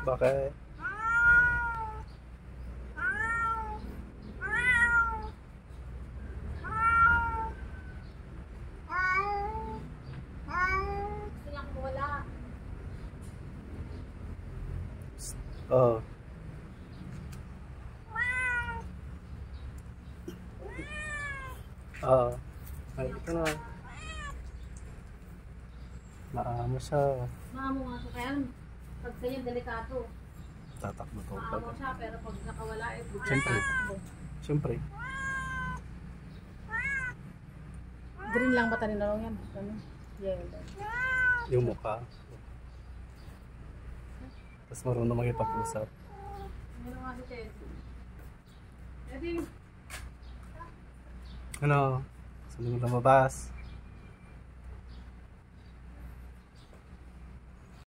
Bakit? Gusto niya kung wala. Oo. Oo. Ay, ito na. Maamo siya. Maamo nga siya. Kaya pag sa'yo delikato. Tatakbo to. Maamo siya pero pag nakawala eh. Siyempre. Tatakbo. Siyempre. Green lang ba taninanong yan? Ano? Yellow. Yung mukha. Tapos marunong makipag-usap. Ano nga si Teddy? Teddy! Ano? Gusto mo lumabas?